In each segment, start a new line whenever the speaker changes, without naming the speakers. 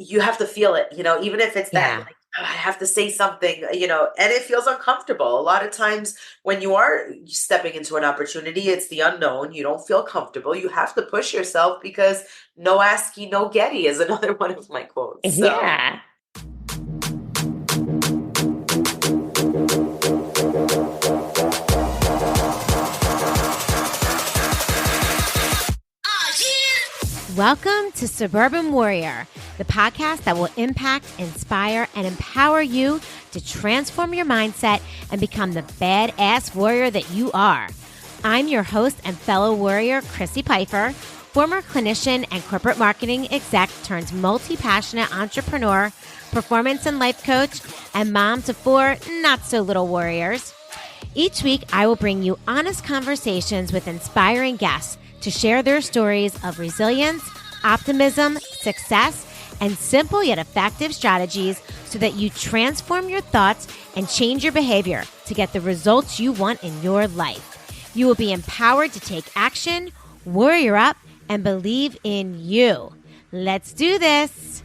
you have to feel it, even if it's that,
Yeah.
like, "Oh, I have to say something, and it feels uncomfortable. A lot of times when you are stepping into an opportunity, it's the unknown. You don't feel comfortable. You have to push yourself because no asky, no getty is another one of my quotes. So,
Yeah. Welcome to Suburban Warrior, the podcast that will impact, inspire, and empower you to transform your mindset and become the badass warrior that you are. I'm your host and fellow warrior, Chrissy Pfeiffer, former clinician and corporate marketing exec turned multi-passionate entrepreneur, performance and life coach, and mom to 4 not-so-little warriors. Each week, I will bring you honest conversations with inspiring guests to share their stories of resilience, optimism, success, and simple yet effective strategies so that you transform your thoughts and change your behavior to get the results you want in your life. You will be empowered to take action, warrior up, and believe in you. Let's do this.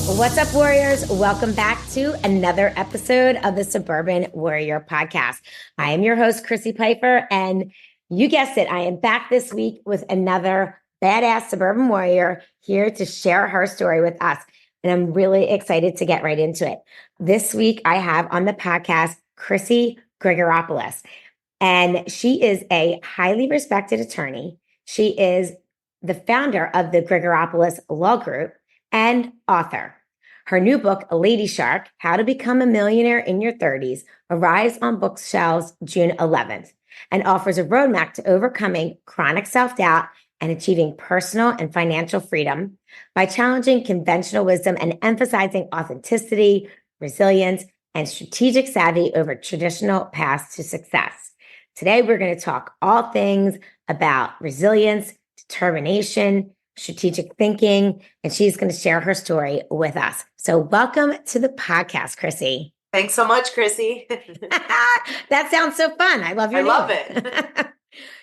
What's up, warriors? Welcome back to another episode of the Suburban Warrior Podcast. I am your host, Chrissy Pfeiffer, and you guessed it, I am back this week with another badass suburban warrior here to share her story with us. And I'm really excited to get right into it. This week, I have on the podcast Chrissy Grigoropoulos, and she is a highly respected attorney. She is the founder of the Grigoropoulos Law Group and author. Her new book, Lady Shark, How to Become a Millionaire in Your 30s, arrives on bookshelves June 11th and offers a roadmap to overcoming chronic self-doubt and achieving personal and financial freedom by challenging conventional wisdom and emphasizing authenticity, resilience, and strategic savvy over traditional paths to success. Today, we're going to talk all things about resilience, determination, strategic thinking, and she's going to share her story with us. So welcome to the podcast, Chrissy.
thanks so much, Chrissy.
That sounds so fun. I love your
I
name.
love it.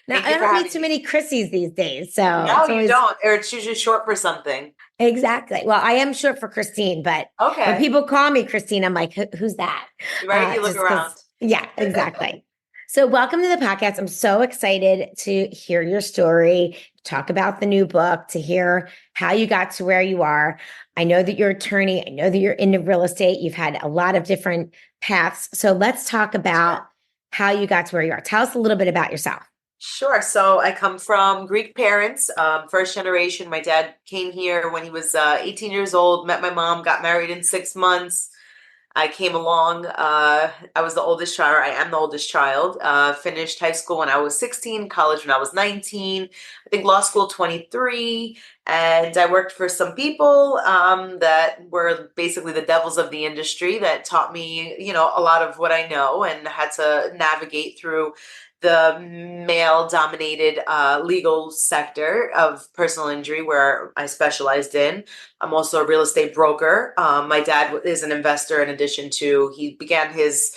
Now,
Thank
I
you for
don't meet
having
too
me.
many Chrissies these days, so
No,
it's
you
always
don't, or it's usually short for something.
exactly. Well, I am short for Christine, but when
Okay,
people call me Christine, I'm like, who's that?
right? You look
Just
around.
because, yeah, exactly. So, welcome to the podcast. I'm so excited to hear your story, talk about the new book, to hear how you got to where you are. I know that you're an attorney. I know that you're into real estate. You've had a lot of different paths. So, let's talk about how you got to where you are. Tell us a little bit about yourself.
Sure. So I come from Greek parents, first generation. My dad came here when he was 18 years old, met my mom, got married in 6 months. I came along. I was the oldest child. I am the oldest child. Finished high school when I was 16, college when I was 19, I think law school 23. And I worked for some people that were basically the devils of the industry that taught me, a lot of what I know, and had to navigate through the male dominated legal sector of personal injury where I specialized in. I'm also a real estate broker. My dad is an investor in addition to, he began his,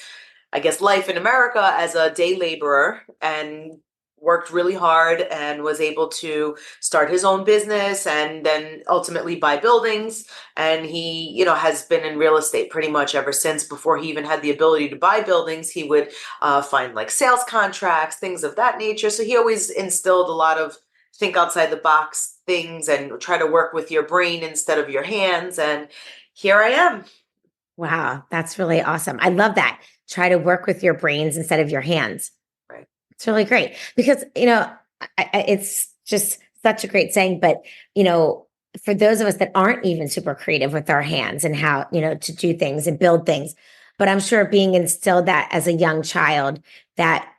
I guess, life in America as a day laborer and worked really hard and was able to start his own business and then ultimately buy buildings. And he, has been in real estate pretty much ever since. Before he even had the ability to buy buildings, he would find like sales contracts, things of that nature. So he always instilled a lot of think outside the box things and try to work with your brain instead of your hands. And here I am.
Wow, that's really awesome. I love that. Try to work with your brains instead of your hands.
Right.
It's really great because, it's just such a great saying, but, for those of us that aren't even super creative with our hands and how, to do things and build things, but I'm sure being instilled that as a young child that,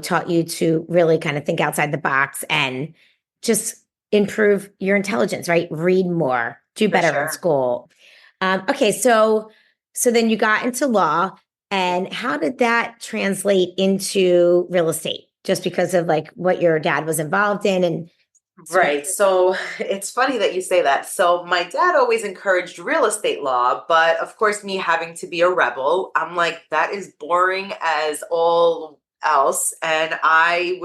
taught you to really kind of think outside the box and just improve your intelligence, right? Read more, do
For
better in
sure.
school. Okay. So then you got into law, and how did that translate into real estate? Just because of like what your dad was involved in and
Right. So it's funny that you say that. So my dad always encouraged real estate law, but of course, me having to be a rebel, I'm like, that is boring as all else. And I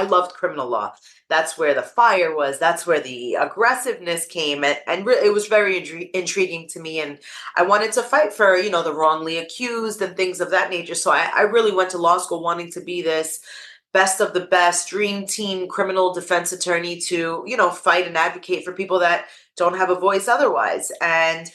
loved criminal law. That's where the fire was. That's where the aggressiveness came. It was very intriguing to me. And I wanted to fight for, the wrongly accused and things of that nature. So I really went to law school wanting to be this best of the best dream team criminal defense attorney to, fight and advocate for people that don't have a voice otherwise. And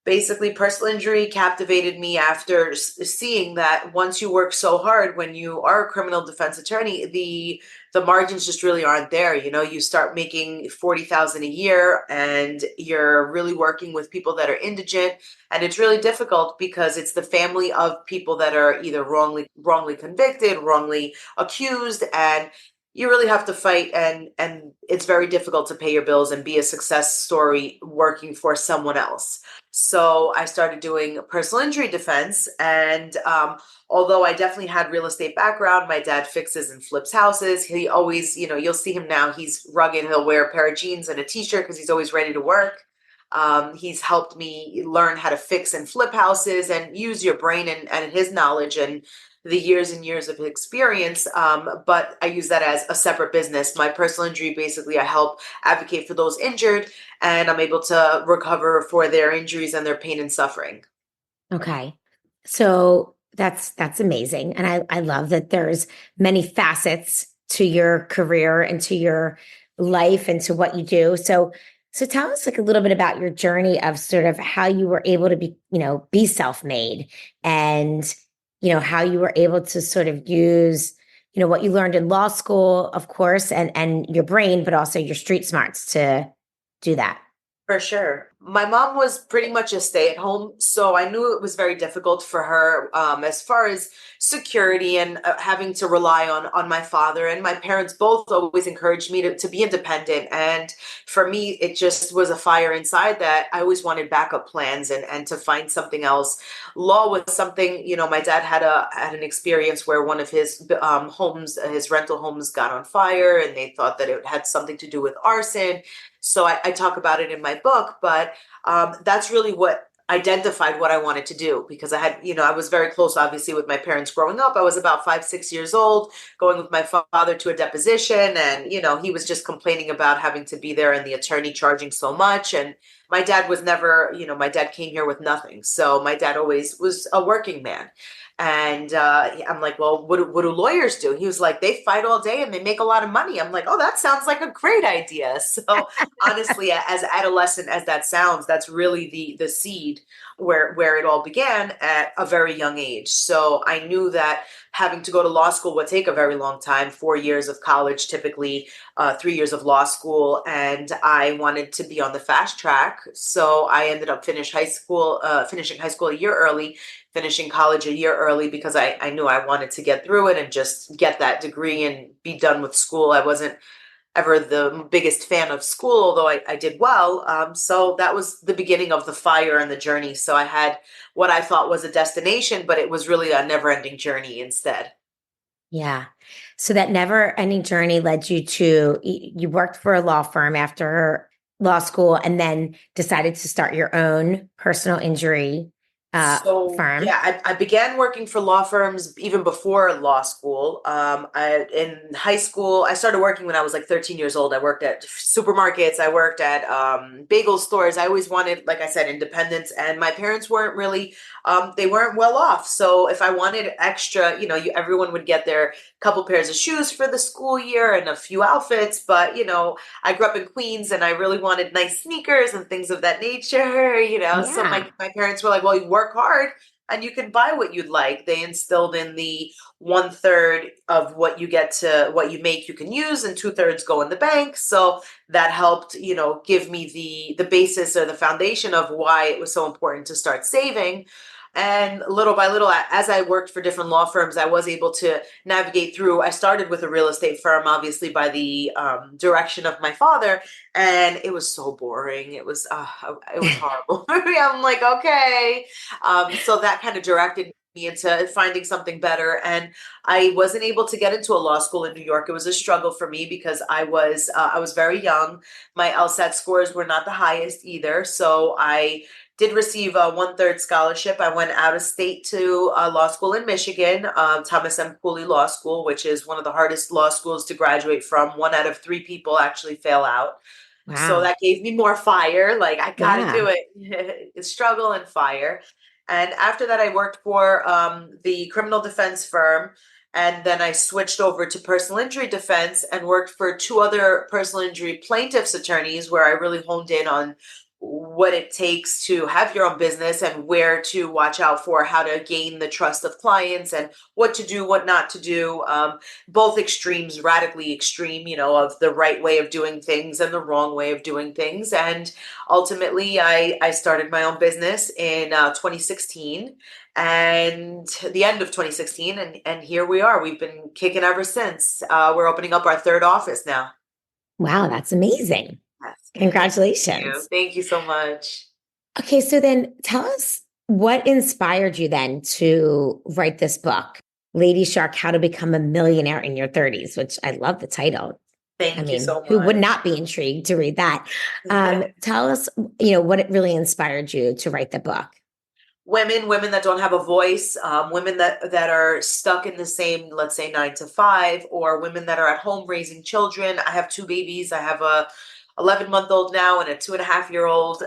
basically personal injury captivated me after seeing that once you work so hard when you are a criminal defense attorney, the margins just really aren't there. You start making 40,000 a year and you're really working with people that are indigent, and it's really difficult because it's the family of people that are either wrongly convicted, wrongly accused, and you really have to fight, and it's very difficult to pay your bills and be a success story working for someone else. So I started doing personal injury defense. And although I definitely had real estate background, my dad fixes and flips houses. He always, you'll see him now, he's rugged. He'll wear a pair of jeans and a t-shirt because he's always ready to work. He's helped me learn how to fix and flip houses and use your brain and his knowledge and the years and years of experience. But I use that as a separate business. My personal injury, basically, I help advocate for those injured, and I'm able to recover for their injuries and their pain and suffering.
Okay. So that's amazing. And I love that there's many facets to your career and to your life and to what you do. So tell us like a little bit about your journey of sort of how you were able to be self-made, and how you were able to sort of use what you learned in law school, of course, and your brain, but also your street smarts to do that.
For sure. My mom was pretty much a stay-at-home, so I knew it was very difficult for her as far as security and having to rely on my father. And my parents both always encouraged me to be independent. And for me, it just was a fire inside that I always wanted backup plans and to find something else. Law was something, my dad had an experience where one of his homes, his rental homes, got on fire, and they thought that it had something to do with arson. So I talk about it in my book, but that's really what identified what I wanted to do, because I was very close, obviously, with my parents growing up. I was about 5, 6 years old, going with my father to a deposition, and, he was just complaining about having to be there and the attorney charging so much. And my dad was never, my dad came here with nothing. So my dad always was a working man. And I'm like, well, what do lawyers do? He was like, they fight all day and they make a lot of money. I'm like, oh, that sounds like a great idea. So honestly, as adolescent as that sounds, that's really the seed where it all began at a very young age. So I knew that having to go to law school would take a very long time, 4 years of college, typically 3 years of law school. And I wanted to be on the fast track. So I ended up finishing high school a year early, finishing college a year early, because I knew I wanted to get through it and just get that degree and be done with school. I wasn't ever the biggest fan of school, although I did well. So that was the beginning of the fire and the journey. So I had what I thought was a destination, but it was really a never-ending journey instead.
Yeah. So that never ending journey led you to, you worked for a law firm after law school and then decided to start your own personal injury
So
firm.
yeah, I began working for law firms even before law school. In high school, I started working when I was like 13 years old. I worked at supermarkets. I worked at bagel stores. I always wanted, like I said, independence. And my parents weren't really, they weren't well off. So if I wanted extra, everyone would get their couple pairs of shoes for the school year and a few outfits. But I grew up in Queens and I really wanted nice sneakers and things of that nature. So
Yeah.
my parents were like, well, you work hard and you can buy what you'd like. They instilled in the 1/3 of what you make you can use, and 2/3 go in the bank. So that helped, give me the basis or the foundation of why it was so important to start saving. And little by little, as I worked for different law firms, I was able to navigate through. I started with a real estate firm, obviously by the direction of my father, and it was so boring. It was horrible. I'm like, okay. So that kind of directed me into finding something better. And I wasn't able to get into a law school in New York. It was a struggle for me because I was very young. My LSAT scores were not the highest either. So I did receive a 1/3 scholarship. I went out of state to law school in Michigan, Thomas M. Cooley Law School, which is one of the hardest law schools to graduate from. 1 out of 3 people actually fail out. So
Wow.
that gave me more fire. Like, I got to
Yeah.
do it. It's struggle and fire. And after that, I worked for the criminal defense firm. And then I switched over to personal injury defense and worked for 2 other personal injury plaintiffs' attorneys, where I really honed in on what it takes to have your own business and where to watch out for, how to gain the trust of clients and what to do, what not to do. Both extremes, radically extreme, of the right way of doing things and the wrong way of doing things. And ultimately, I started my own business in 2016 and the end of 2016. And here we are. We've been kicking ever since. We're opening up our 3rd office now.
Wow, that's amazing.
Yes. Thank you.
Congratulations.
Thank you so much.
Okay, so then tell us what inspired you then to write this book, Lady Shark, How to Become a Millionaire in Your 30s, which I love the title. I
Thank you
mean,
so
who would
much.
not be intrigued to read that? Tell us, what it really inspired you to write the book.
Women that don't have a voice, women that are stuck in the same, let's say, 9 to 5, or women that are at home raising children. I have 2 babies. I have a 11-month-old now and a 2.5-year-old,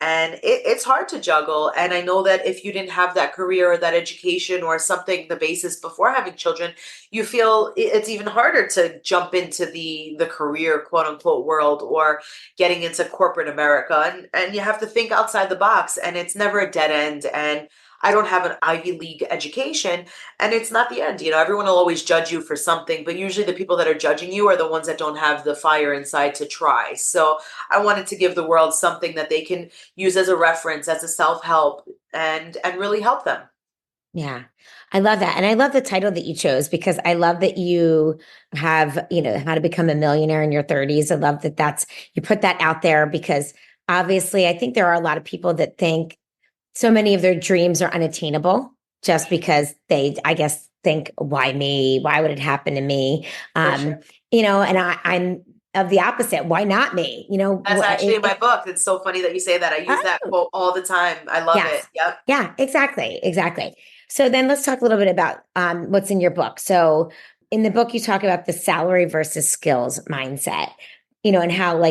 and it's hard to juggle. And I know that if you didn't have that career or that education or something, the basis before having children, you feel it's even harder to jump into the career, quote unquote, world, or getting into corporate America. And you have to think outside the box, and it's never a dead end. And I don't have an Ivy League education, and it's not the end. Everyone will always judge you for something, but usually the people that are judging you are the ones that don't have the fire inside to try. So I wanted to give the world something that they can use as a reference, as a self-help, and really help them.
Yeah, I love that. And I love the title that you chose because I love that you have, how to become a millionaire in your 30s. I love that you put that out there because obviously I think there are a lot of people that think so many of their dreams are unattainable just because they, I guess, think, why me? Why would it happen to me?
For sure.
And I'm of the opposite. Why not me?
That's actually in my book. It's so funny that you say that. I use that quote all the time. I love it.
Yes.
Yep.
Yeah, exactly. Exactly. So then let's talk a little bit about what's in your book. So in the book, you talk about the salary versus skills mindset, and how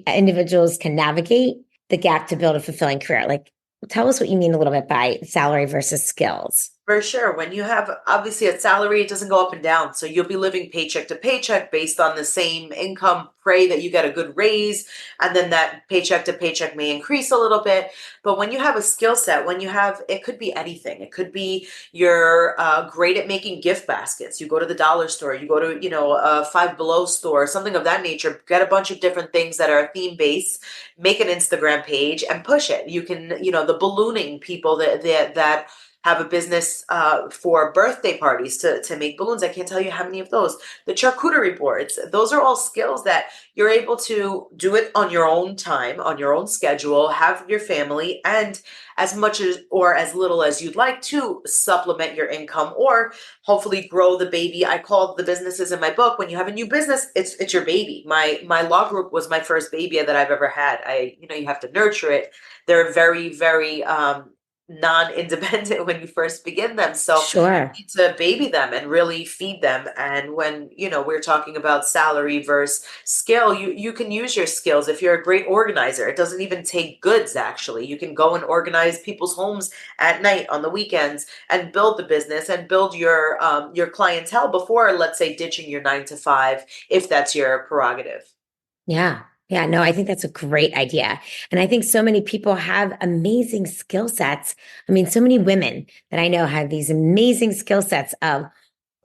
individuals can navigate the gap to build a fulfilling career. Like, tell us what you mean a little bit by salary versus skills.
For sure. When you have obviously a salary, it doesn't go up and down. So you'll be living paycheck to paycheck based on the same income. Pray that you get a good raise, and then that paycheck to paycheck may increase a little bit. But when you have a skill set, it could be anything. It could be you're great at making gift baskets. You go to the dollar store, you go to, a Five Below store, something of that nature. Get a bunch of different things that are theme based, make an Instagram page and push it. You can, the ballooning people that have a business for birthday parties to make balloons. I can't tell you how many of those. The charcuterie boards, those are all skills that you're able to do it on your own time, on your own schedule, have your family, and as much as or as little as you'd like to supplement your income or hopefully grow the baby. I call the businesses in my book, when you have a new business, it's your baby. My law group was my first baby that I've ever had. You have to nurture it. They're very, very non-independent when you first begin them. So you
Sure.
need to baby them and really feed them. And when, we're talking about salary versus skill, you can use your skills. If you're a great organizer, it doesn't even take goods, actually. You can go and organize people's homes at night on the weekends and build the business and build your clientele before, let's say, ditching your 9 to 5, if that's your prerogative.
Yeah. Yeah, no, I think that's a great idea. And I think so many people have amazing skill sets. I mean, so many women that I know have these amazing skill sets of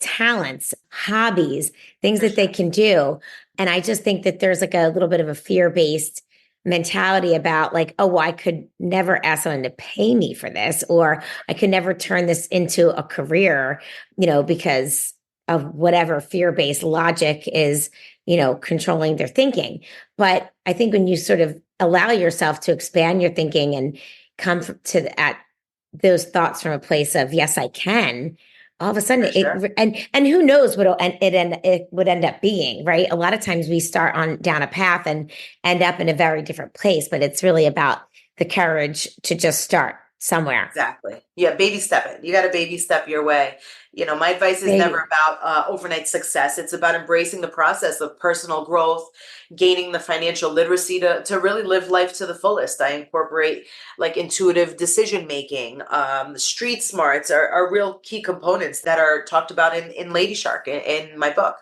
talents, hobbies, things
For
that they
sure.
can do. And I just think that there's a little bit of a fear-based mentality about oh, well, I could never ask someone to pay me for this, or I could never turn this into a career, because of whatever fear-based logic is, controlling their thinking. But I think when you sort of allow yourself to expand your thinking and come at those thoughts from a place of, yes, I can, all of a sudden
For sure.
and who knows what it would end up being, right? A lot of times we start on down a path and end up in a very different place, but it's really about the courage to just start somewhere.
Exactly. Yeah, baby step it. You got to baby step your way. My advice is never
Baby.
about overnight success. It's about embracing the process of personal growth, gaining the financial literacy to really live life to the fullest. I incorporate like intuitive decision making. Street smarts are real key components that are talked about in Lady Shark in my book.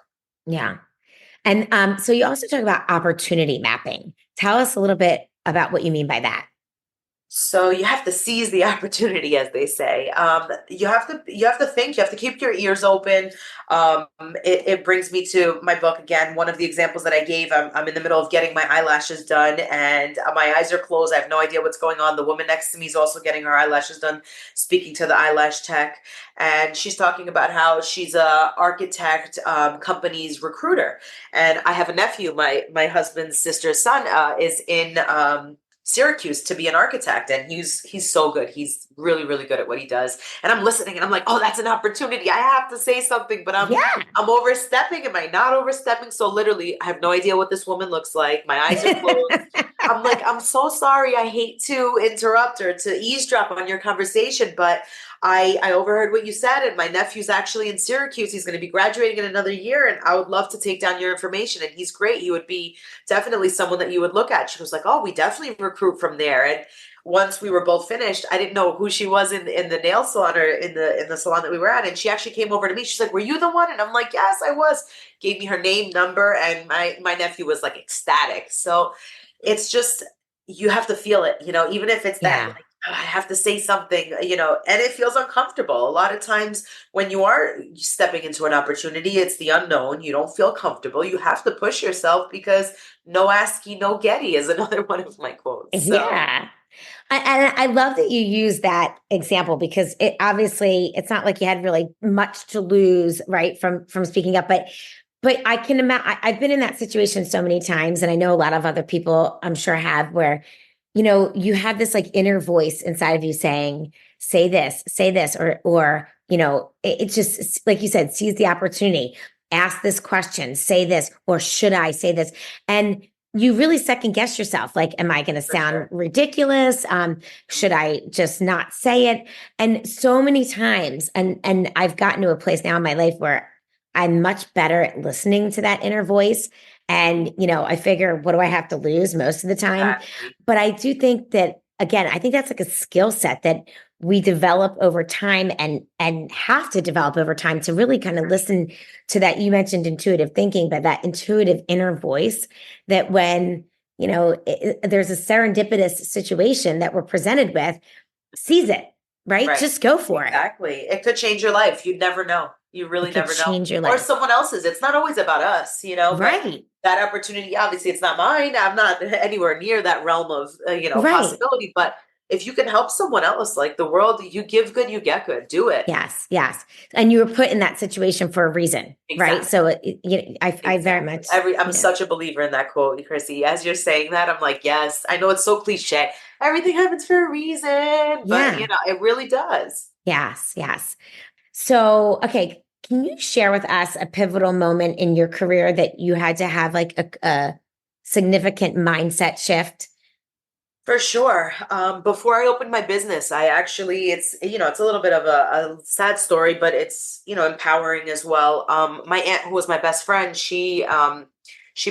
Yeah. And so you also talk about opportunity mapping. Tell us a little bit about what you mean by that.
So you have to seize the opportunity, as they say. You have to think. You have to keep your ears open. It brings me to my book again. One of the examples that I gave. I'm in the middle of getting my eyelashes done, and my eyes are closed. I have no idea what's going on. The woman next to me is also getting her eyelashes done, speaking to the eyelash tech, and she's talking about how she's a architect company's recruiter. And I have a nephew. My husband's sister's son is in. Syracuse to be an architect, and he's so good. He's really really good at what he does. And I'm listening, and I'm like, oh, that's an opportunity. I have to say something, but
Yeah.
I'm overstepping. Am I not overstepping? So literally, I have no idea what this woman looks like. My eyes are closed. I'm like, I'm so sorry. I hate to interrupt or to eavesdrop on your conversation, but I overheard what you said, and my nephew's actually in Syracuse. He's going to be graduating in another year, and I would love to take down your information. And he's great. He would be definitely someone that you would look at. She was like, oh, we definitely recruit from there. And once we were both finished, I didn't know who she was in the nail salon or in the salon that we were at. And she actually came over to me. She's like, were you the one? And I'm like, yes, I was. Gave me her name, number, and my nephew was like ecstatic. So it's just you have to feel it, even if it's that
Yeah.
like, "Oh, I have to say something, and it feels uncomfortable. A lot of times when you are stepping into an opportunity, it's the unknown. You don't feel comfortable. You have to push yourself because no asky, no getty is another one of my quotes. So
Yeah. And I love that you use that example because it obviously it's not like you had really much to lose, right, from speaking up. But I can imagine I've been in that situation so many times, and I know a lot of other people I'm sure have where, you have this like inner voice inside of you saying, say this, or it's just like you said, seize the opportunity, ask this question, say this, or should I say this? And you really second guess yourself. Like, am I going to
for
sound
sure.
ridiculous? Should I just not say it? And so many times, and I've gotten to a place now in my life where I'm much better at listening to that inner voice. And, I figure, what do I have to lose most of the time?
Exactly.
But I do think that, again, I think that's like a skill set that we develop over time and have to develop over time to really kind of listen to that. You mentioned intuitive thinking, but that intuitive inner voice that when, there's a serendipitous situation that we're presented with, seize it, right?
Right.
Just go for it.
Exactly. It could change your life. You'd never know. You
It
really
could
never know.
change your
Or
life.
someone else's. It's not always about us, but
Right.
that opportunity, obviously, it's not mine. I'm not anywhere near that realm of,
Right.
possibility. But if you can help someone else, like the world, you give good, you get good. Do it.
Yes, yes. And you were put in that situation for a reason, right?
Exactly.
So I very
Exactly.
much,
I'm such a believer in that quote, Chrissy. As you're saying that, I'm like, yes, I know it's so cliche. Everything happens for a reason, but
yeah,
it really does.
yes, yes. So, okay, can you share with us a pivotal moment in your career that you had to have like a significant mindset shift?
For sure. Before I opened my business, I actually, it's a little bit of a sad story, but it's, empowering as well. My aunt, who was my best friend, she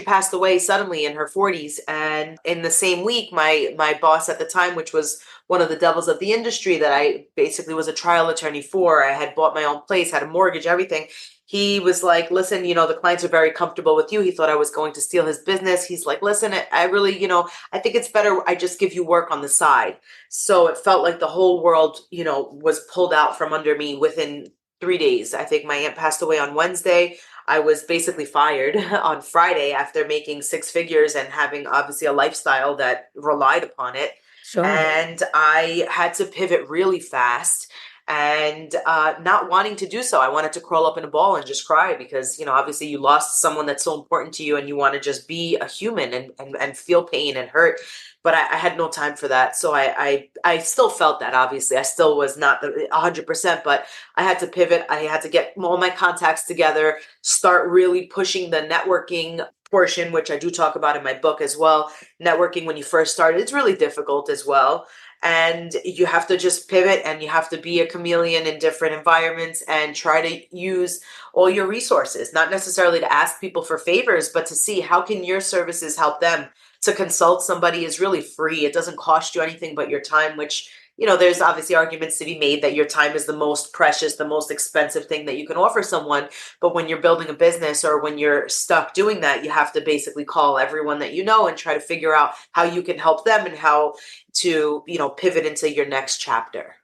passed away suddenly in her 40s. And in the same week, my boss at the time, which was one of the devils of the industry that I basically was a trial attorney for, I had bought my own place, had a mortgage, everything. He was like, listen, the clients are very comfortable with you. He thought I was going to steal his business. He's like, listen, I really, I think it's better I just give you work on the side. So it felt like the whole world, was pulled out from under me within 3 days. I think my aunt passed away on Wednesday. I was basically fired on Friday after making six figures and having obviously a lifestyle that relied upon it.
Sure.
And I had to pivot really fast and not wanting to do so. I wanted to crawl up in a ball and just cry because, obviously you lost someone that's so important to you and you want to just be a human and feel pain and hurt. But I had no time for that. So I still felt that, obviously. I still was not 100%, but I had to pivot. I had to get all my contacts together, start really pushing the networking portion, which I do talk about in my book as well. Networking when you first start, it's really difficult as well. And you have to just pivot and you have to be a chameleon in different environments and try to use all your resources, not necessarily to ask people for favors, but to see how can your services help them. To consult somebody is really free. It doesn't cost you anything but your time, which, there's obviously arguments to be made that your time is the most precious, the most expensive thing that you can offer someone. But when you're building a business or when you're stuck doing that, you have to basically call everyone that you know and try to figure out how you can help them and how to, pivot into your next chapter.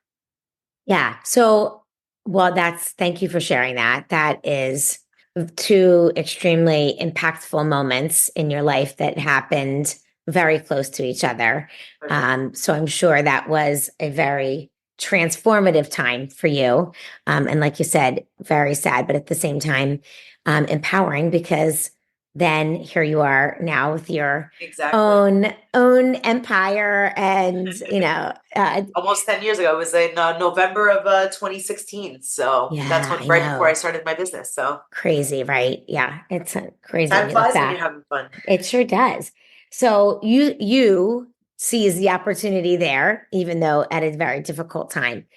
Yeah. So, well, thank you for sharing that. That is two extremely impactful moments in your life that happened very close to each other. So I'm sure that was a very transformative time for you. And like you said, very sad, but at the same time, empowering, because then here you are now with your
Exactly.
own empire, and
Almost 10 years ago. It was in November of 2016. So that's
yeah,
when,
I
right before I
know.
started my business. So
Crazy, right? Yeah, it's crazy when
time
you look
flies when you're
back.
having fun.
It sure does. So you seize the opportunity there, even though at a very difficult time.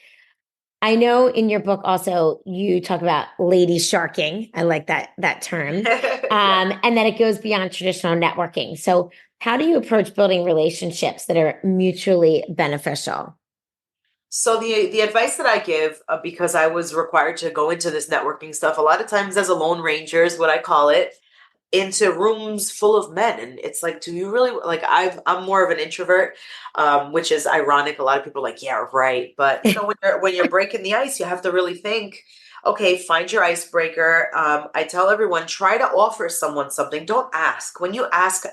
I know in your book also you talk about lady sharking. I like that term,
Yeah.
and that it goes beyond traditional networking. So how do you approach building relationships that are mutually beneficial?
So the advice that I give, because I was required to go into this networking stuff, a lot of times as a lone ranger is what I call it, into rooms full of men, and it's like, do you really like? I'm more of an introvert, which is ironic. A lot of people are like, yeah, right, but when you're breaking the ice, you have to really think. Okay, find your icebreaker. I tell everyone, try to offer someone something. Don't ask. When you ask,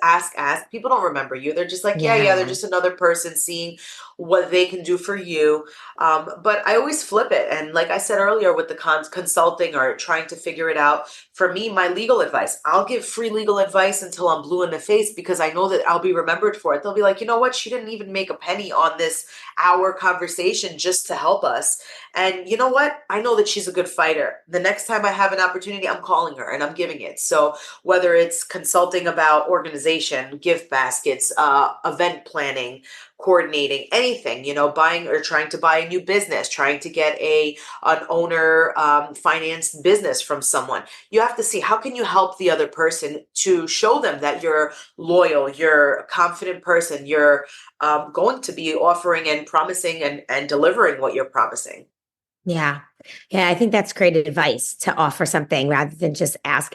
people don't remember you. They're just like, yeah, they're
Yeah.
just another person seeing what they can do for you. But I always flip it. And like I said earlier, with the consulting or trying to figure it out, for me, my legal advice, I'll give free legal advice until I'm blue in the face because I know that I'll be remembered for it. They'll be like, you know what? She didn't even make a penny on this hour conversation just to help us. And you know what? I know that she's a good fighter. The next time I have an opportunity, I'm calling her and I'm giving it. So whether it's consulting about organization, gift baskets, event planning, coordinating, anything, buying or trying to buy a new business, trying to get an owner financed business from someone, you have to see how can you help the other person to show them that you're loyal, you're a confident person, you're going to be offering and promising and delivering what you're promising.
Yeah. Yeah, I think that's great advice, to offer something rather than just ask.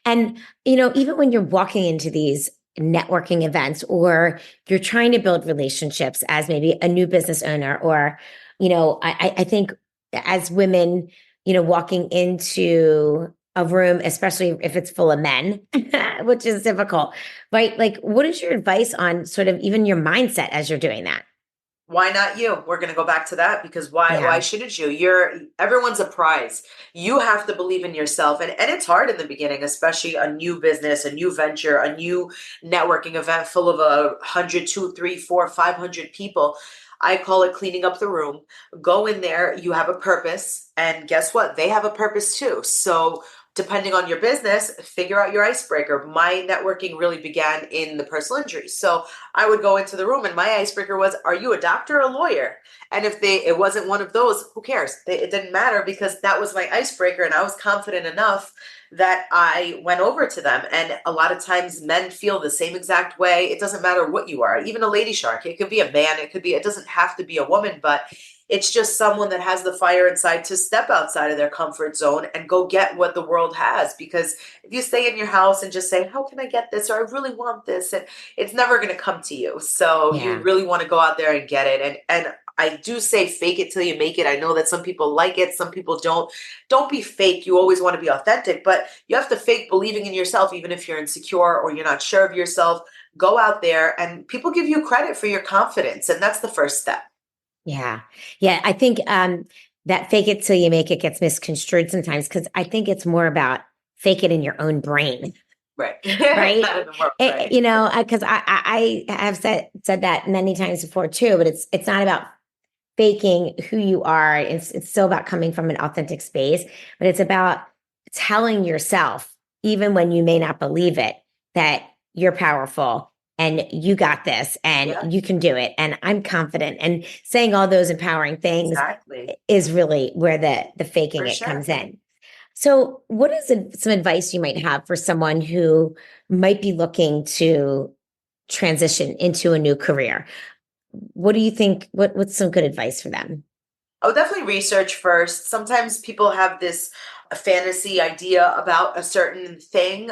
And, even when you're walking into these networking events, or you're trying to build relationships as maybe a new business owner, or, I think as women, walking into a room, especially if it's full of men, which is difficult, right? Like, what is your advice on sort of even your mindset as you're doing that?
Why not you? We're going to go back to that because why
Yeah.
shouldn't you? Everyone's a prize. You have to believe in yourself, and it's hard in the beginning, especially a new business, a new venture, a new networking event full of 100, 2, 3, 4, 500 people. I call it cleaning up the room. Go in there, you have a purpose, and guess what? They have a purpose too. So depending on your business, figure out your icebreaker. My networking really began in the personal injury. So I would go into the room and my icebreaker was, are you a doctor or a lawyer? And if it wasn't one of those, who cares? It didn't matter because that was my icebreaker and I was confident enough that I went over to them. And a lot of times men feel the same exact way. It doesn't matter what you are, even a lady shark. It could be a man, it doesn't have to be a woman, but it's just someone that has the fire inside to step outside of their comfort zone and go get what the world has. Because if you stay in your house and just say, how can I get this? Or I really want this. And it's never going to come to you. So you
Yeah.
really want to go out there and get it. And I do say fake it till you make it. I know that some people like it, some people don't. Don't be fake. You always want to be authentic, but you have to fake believing in yourself, even if you're insecure or you're not sure of yourself. Go out there and people give you credit for your confidence. And that's the first step.
Yeah. Yeah. I think that fake it till you make it gets misconstrued sometimes, because I think it's more about fake it in your own brain,
Right.
right?
Not in the world, right.
Because I have said that many times before too, but it's not about faking who you are. It's still about coming from an authentic space, but it's about telling yourself, even when you may not believe it, that you're powerful and you got this and
Yeah,
you can do it. And I'm confident. And saying all those empowering things
exactly.
is really where the faking
For
it
sure.
comes in. So, what is some advice you might have for someone who might be looking to transition into a new career? What do you think? What's some good advice for them?
I would definitely research first. Sometimes people have this fantasy idea about a certain thing.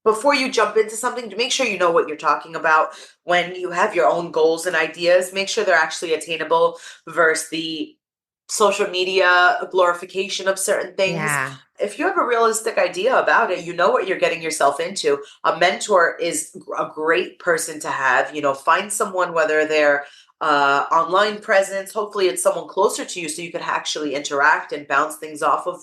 Before you jump into something, to make sure you know what you're talking about. When you have your own goals and ideas, make sure they're actually attainable versus the social media glorification of certain things.
Yeah.
If you have a realistic idea about it, you know what you're getting yourself into. A mentor is a great person to have. Find someone, whether they're online presence. Hopefully, it's someone closer to you so you can actually interact and bounce things off of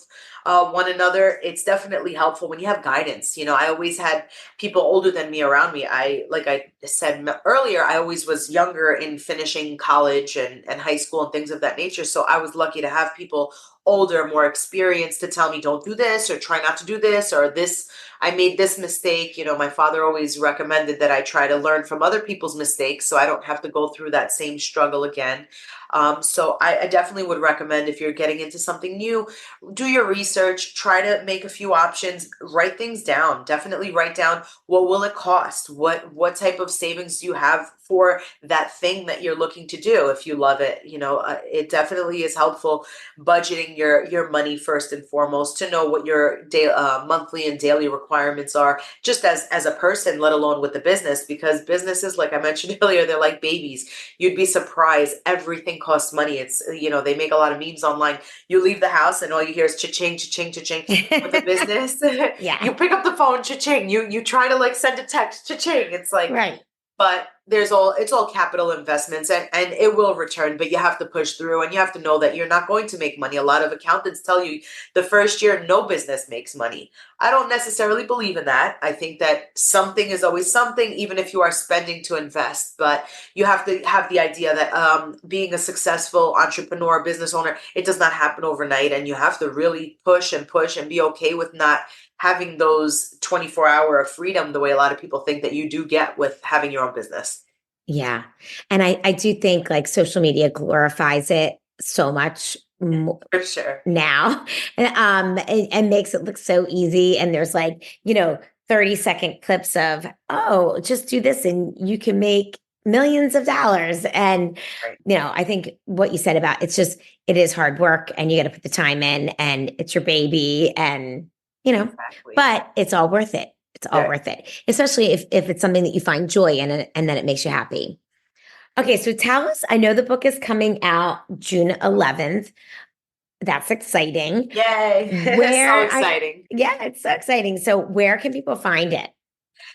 one another. It's definitely helpful when you have guidance. I always had people older than me around me. Like I said earlier, I always was younger in finishing college and high school and things of that nature. So I was lucky to have people older, more experienced to tell me, don't do this or try not to do this or this. I made this mistake. My father always recommended that I try to learn from other people's mistakes so I don't have to go through that same struggle again. So I definitely would recommend, if you're getting into something new, do your research, try to make a few options, write things down. Definitely write down, what will it cost? What type of savings do you have for that thing that you're looking to do if you love it? It definitely is helpful budgeting your money first and foremost to know what your monthly and daily requirements are, just as a person, let alone with the business, because businesses, like I mentioned earlier, they're like babies. You'd be surprised. Everything costs money. It's, they make a lot of memes online. You leave the house and all you hear is cha-ching, cha-ching, cha-ching. With a business,
Yeah.
you pick up the phone, cha-ching. You try to like send a text, cha-ching. It's like,
Right.
but it's all capital investments, and it will return, but you have to push through and you have to know that you're not going to make money. A lot of accountants tell you the first year no business makes money. I don't necessarily believe in that. I think that something is always something, even if you are spending to invest. But you have to have the idea that being a successful entrepreneur, business owner, it does not happen overnight, and you have to really push and be okay with not having those 24-hour of freedom the way a lot of people think that you do get with having your own business.
Yeah. And I do think like social media glorifies it so much
For sure.
now and makes it look so easy. And there's like, 30-second clips of, oh, just do this and you can make millions of dollars. And,
Right.
I think what you said about it is hard work and you got to put the time in and it's your baby and,
Exactly.
but it's all worth it. It's all
Yeah.
worth it, especially if it's something that you find joy in and then it makes you happy. Okay, so tell us, I know the book is coming out June 11th. That's exciting.
Yay. So
Where I
exciting.
Yeah, it's so exciting. So where can people find it?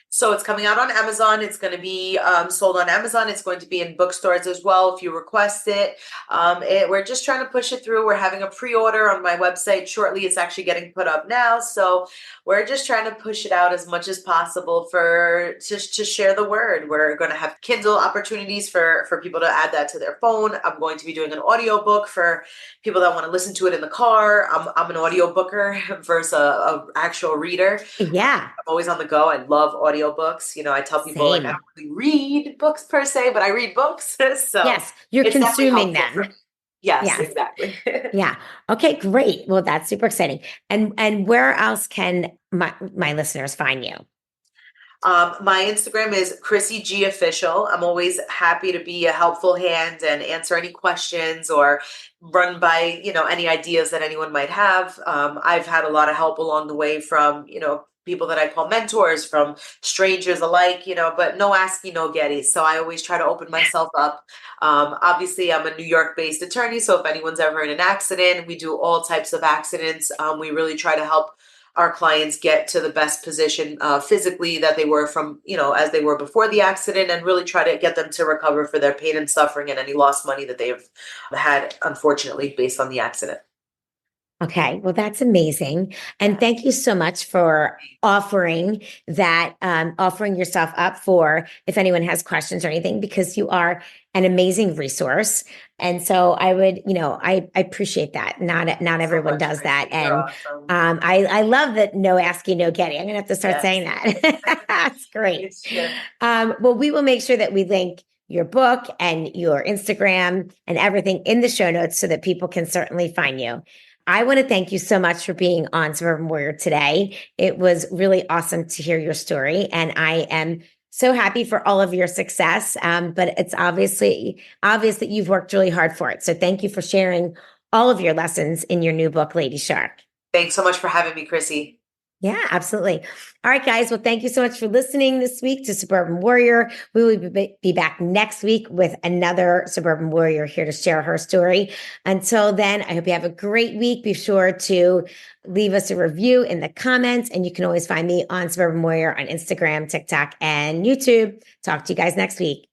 So it's coming out on Amazon. It's going to be sold on Amazon. It's going to be in bookstores as well if you request it. We're just trying to push it through. We're having a pre-order on my website shortly. It's actually getting put up now. So we're just trying to push it out as much as possible for just to share the word. We're going to have Kindle opportunities for people to add that to their phone. I'm going to be doing an audio book for people that want to listen to it in the car. I'm an audio booker versus a actual reader.
Yeah,
I'm always on the go. I love audiobooks. I tell people, like, I
same.
don't really read books per se, but I read books. So
Yes, you're
it's definitely
consuming
helpful
them.
for, yes,
Yes.
exactly.
Yeah. Okay, great. Well, that's super exciting. And where else can my listeners find you?
My Instagram is Chrissy G Official. I'm always happy to be a helpful hand and answer any questions or run by, any ideas that anyone might have. I've had a lot of help along the way from, people that I call mentors, from strangers alike, but no asking, no getty. So I always try to open myself up. Obviously, I'm a New York based attorney. So if anyone's ever in an accident, we do all types of accidents. We really try to help our clients get to the best position physically that they were from, as they were before the accident, and really try to get them to recover for their pain and suffering and any lost money that they have had, unfortunately, based on the accident.
Okay, well, that's amazing. And thank you so much for offering that, offering yourself up for if anyone has questions or anything, because you are an amazing resource. And so I would, I appreciate that. Not
So
everyone
much,
does that.
Chrissy. You're
And
awesome.
I love that no asking, no getting. I'm gonna have to start saying
Yes.
that. That's great.
You should.
Well, we will make sure that we link your book and your Instagram and everything in the show notes so that people can certainly find you. I want to thank you so much for being on Suburban Warrior today. It was really awesome to hear your story, and I am so happy for all of your success. But it's obvious that you've worked really hard for it. So thank you for sharing all of your lessons in your new book, Lady Shark.
Thanks so much for having me, Chrissy.
Yeah, absolutely. All right, guys. Well, thank you so much for listening this week to Suburban Warrior. We will be back next week with another Suburban Warrior here to share her story. Until then, I hope you have a great week. Be sure to leave us a review in the comments, and you can always find me on Suburban Warrior on Instagram, TikTok, and YouTube. Talk to you guys next week.